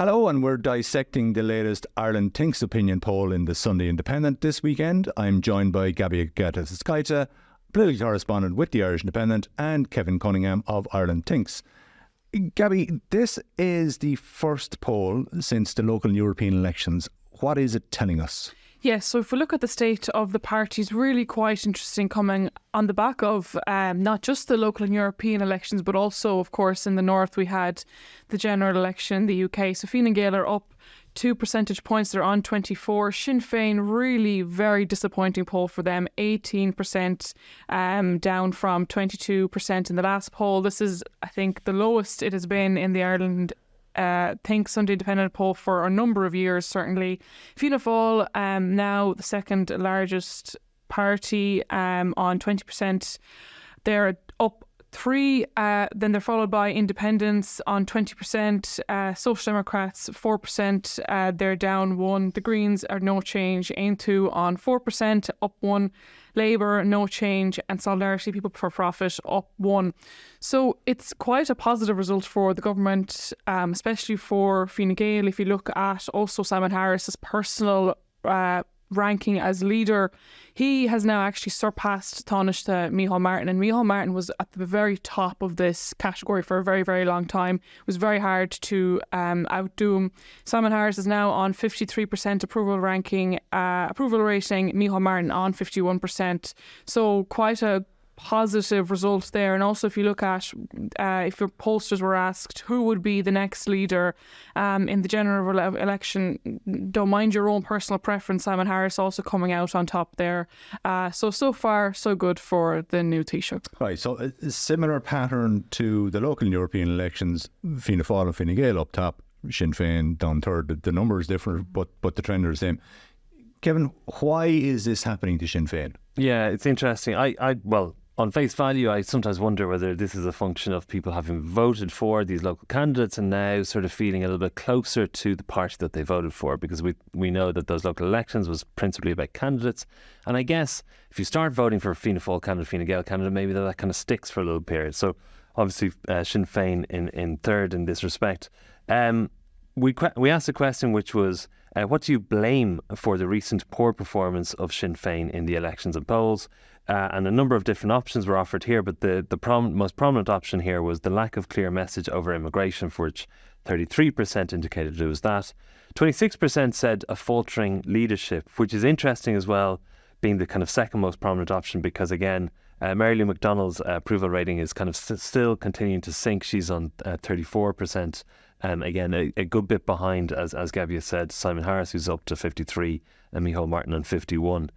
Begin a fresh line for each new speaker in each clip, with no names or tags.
Hello, and we're dissecting the latest Ireland Thinks opinion poll in the Sunday Independent this weekend. I'm joined by Gabby Gattis-Skaita, political correspondent with the Irish Independent, and Kevin Cunningham of Ireland Thinks. Gabby, this is the first poll since the local European elections. What is it telling us?
Yes, so if we look at the state of the parties, really quite interesting, coming on the back of not just the local and European elections, but also, of course, in the north we had the general election in the UK. So Fine Gael are up 2 percentage points, they're on 24. Sinn Fein, really very disappointing poll for them, 18% down from 22% in the last poll. This is, I think, the lowest it has been in the Ireland Think Sunday Independent poll for a number of years, certainly. Fianna Fáil, now the second largest party, on 20%. They're up 3, then they're followed by Independents on 20%, Social Democrats 4%, they're down 1. The Greens are no change, Aontú on 4%, up 1. Labour, no change, and Solidarity, People for Profit, up 1. So it's quite a positive result for the government, especially for Fine Gael. If you look at also Simon Harris's personal ranking as leader, he has now actually surpassed Taoiseach Micheál Martin, and Micheál Martin was at the very top of this category for a very, very long time. It was very hard to outdo him. Simon Harris is now on 53% approval rating, Micheál Martin on 51%. So quite a positive results there. And also, if you look at if your pollsters were asked who would be the next leader in the general election, don't mind your own personal preference, Simon Harris also coming out on top there. So far so good for the new Taoiseach.
Right, so a similar pattern to the local European elections. Fianna Fáil and Fine Gael up top, Sinn Fein down third. The number is different, but the trend are the same. Kevin, why is this happening to Sinn Fein?
Yeah, it's interesting. Well, on face value, I sometimes wonder whether this is a function of people having voted for these local candidates and now sort of feeling a little bit closer to the party that they voted for, because we know that those local elections was principally about candidates. And I guess if you start voting for a Fianna Fáil candidate, Fine Gael candidate, maybe that kind of sticks for a little period. So obviously Sinn Fein in third in this respect. We asked a question which was, what do you blame for the recent poor performance of Sinn Fein in the elections and polls? And a number of different options were offered here, but the most prominent option here was the lack of clear message over immigration, for which 33% indicated it was that. 26% said a faltering leadership, which is interesting as well, being the kind of second most prominent option, because again, Mary Lou McDonald's approval rating is kind of still continuing to sink. She's on 34%. Again, a good bit behind, as Gabby has said, Simon Harris, who's up to 53, and Micheál Martin on 51.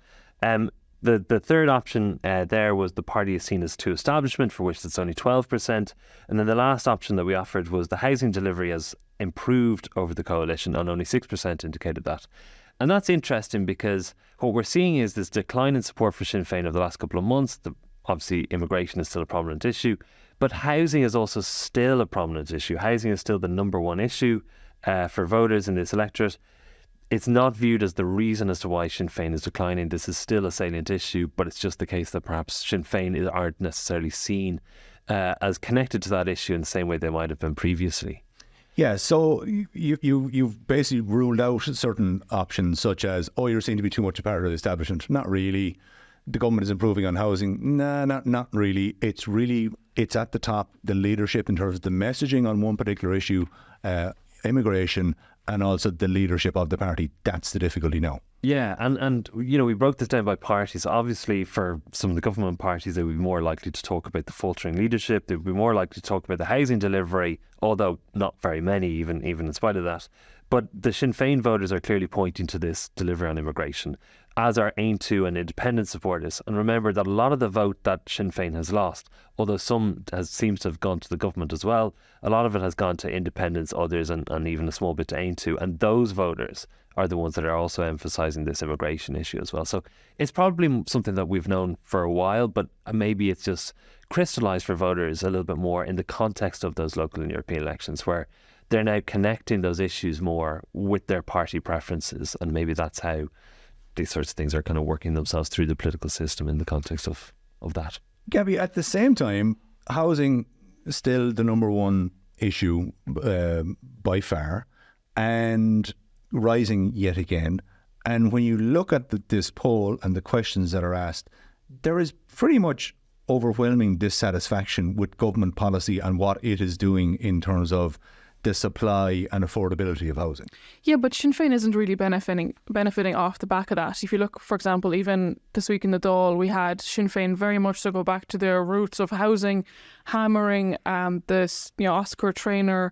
The third option there was the party is seen as too establishment, for which it's only 12%. And then the last option that we offered was the housing delivery has improved over the coalition, and only 6% indicated that. And that's interesting because what we're seeing is this decline in support for Sinn Féin over the last couple of months. Obviously, immigration is still a prominent issue, but housing is also still a prominent issue. Housing is still the number one issue for voters in this electorate. It's not viewed as the reason as to why Sinn Féin is declining. This is still a salient issue, but it's just the case that perhaps Sinn Féin aren't necessarily seen as connected to that issue in the same way they might have been previously.
Yeah, so you've basically ruled out certain options, such as, you're seen to be too much a part of the establishment. Not really. The government is improving on housing. Nah, not really. It's at the top, the leadership in terms of the messaging on one particular issue, immigration, and also the leadership of the party. That's the difficulty now.
Yeah, and we broke this down by parties. Obviously, for some of the government parties, they would be more likely to talk about the faltering leadership. They would be more likely to talk about the housing delivery, although not very many, even in spite of that. But the Sinn Féin voters are clearly pointing to this delivery on immigration, as are Aontú and independent supporters. And remember that a lot of the vote that Sinn Féin has lost, although some seems to have gone to the government as well, a lot of it has gone to independents, others, and even a small bit to Aontú. And those voters are the ones that are also emphasising this immigration issue as well. So it's probably something that we've known for a while, but maybe it's just crystallised for voters a little bit more in the context of those local and European elections, where they're now connecting those issues more with their party preferences, and maybe that's how these sorts of things are kind of working themselves through the political system in the context of that.
Gabby, at the same time, housing is still the number one issue by far. and rising yet again. And when you look at this poll and the questions that are asked, there is pretty much overwhelming dissatisfaction with government policy and what it is doing in terms of the supply and affordability of housing.
Yeah, but Sinn Féin isn't really benefiting off the back of that. If you look, for example, even this week in the Dáil, we had Sinn Féin very much to go back to their roots of housing, hammering this, Oscar Traynor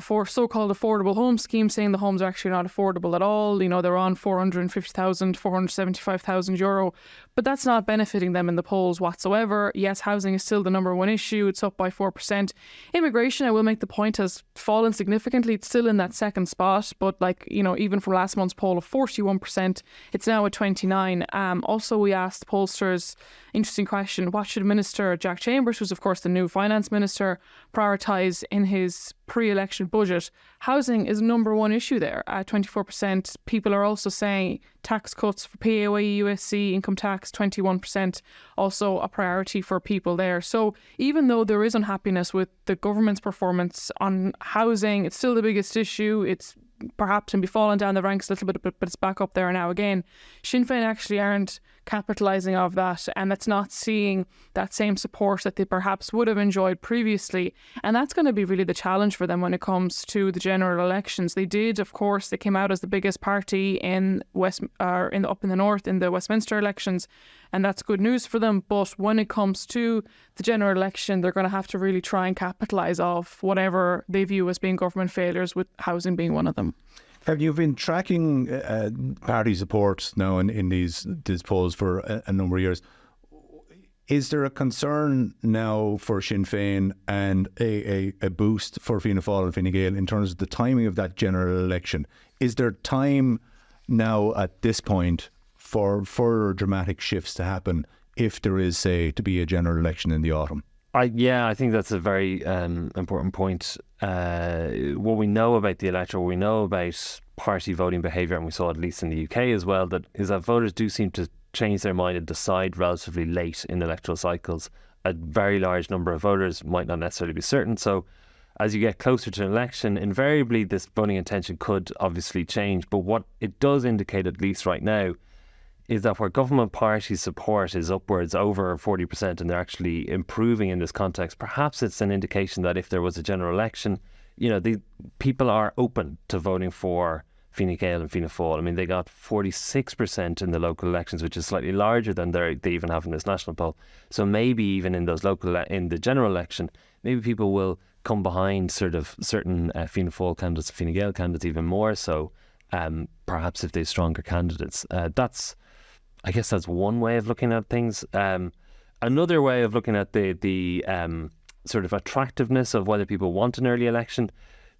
for so-called affordable home scheme, saying the homes are actually not affordable at all. They're on 450,000, 475,000 euro, but that's not benefiting them in the polls whatsoever. Yes, housing is still the number one issue. It's up by 4%. Immigration, I will make the point, has fallen significantly. It's still in that second spot, but even from last month's poll of 41%, it's now at 29. Also, we asked pollsters, interesting question, what should Minister Jack Chambers, who's of course the new finance minister, prioritise in his pre-election budget? Housing is number one issue there at 24%. People are also saying tax cuts for PAYE, USC, income tax, 21%, also a priority for people there. So even though there is unhappiness with the government's performance on housing, it's still the biggest issue. It's perhaps maybe fallen down the ranks a little bit, but it's back up there now again. Sinn Féin actually aren't capitalising off that, and it's not seeing that same support that they perhaps would have enjoyed previously. And that's going to be really the challenge for them when it comes to the general elections. They came out as the biggest party up in the north in the Westminster elections, and that's good news for them. But when it comes to the general election, they're going to have to really try and capitalise off whatever they view as being government failures, with housing being one of them.
Have you been tracking party support now in these polls for a number of years? Is there a concern now for Sinn Féin and a boost for Fianna Fáil and Fine Gael in terms of the timing of that general election? Is there time now at this point for further dramatic shifts to happen if there is, say, to be a general election in the autumn?
I think that's a very important point. What we know about the electorate, what we know about party voting behaviour, and we saw at least in the UK as well, is that voters do seem to change their mind and decide relatively late in electoral cycles. A very large number of voters might not necessarily be certain. So as you get closer to an election, invariably this voting intention could obviously change. But what it does indicate, at least right now, is that where government party support is upwards over 40% and they're actually improving in this context, perhaps it's an indication that if there was a general election, the people are open to voting for Fine Gael and Fianna Fáil. I mean, they got 46% in the local elections, which is slightly larger than they even have in this national poll. So maybe even in those in the general election, maybe people will come behind sort of certain Fianna Fáil candidates, Fine Gael candidates even more so. Perhaps if they're stronger candidates. I guess that's one way of looking at things. Another way of looking at the sort of attractiveness of whether people want an early election,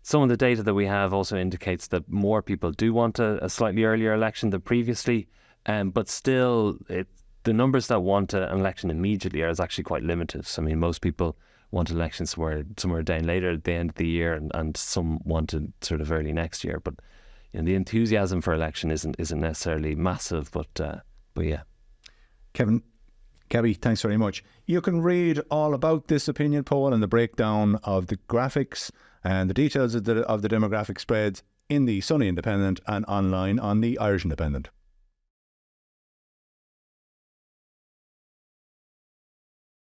some of the data that we have also indicates that more people do want a slightly earlier election than previously, but still the numbers that want an election immediately is actually quite limited. So, I mean, most people want an election somewhere down later at the end of the year, and some want it sort of early next year. But the enthusiasm for election isn't necessarily massive, but yeah.
Gabby, thanks very much. You can read all about this opinion poll and the breakdown of the graphics and the details of the demographic spreads in the Sunday Independent and online on the Irish Independent.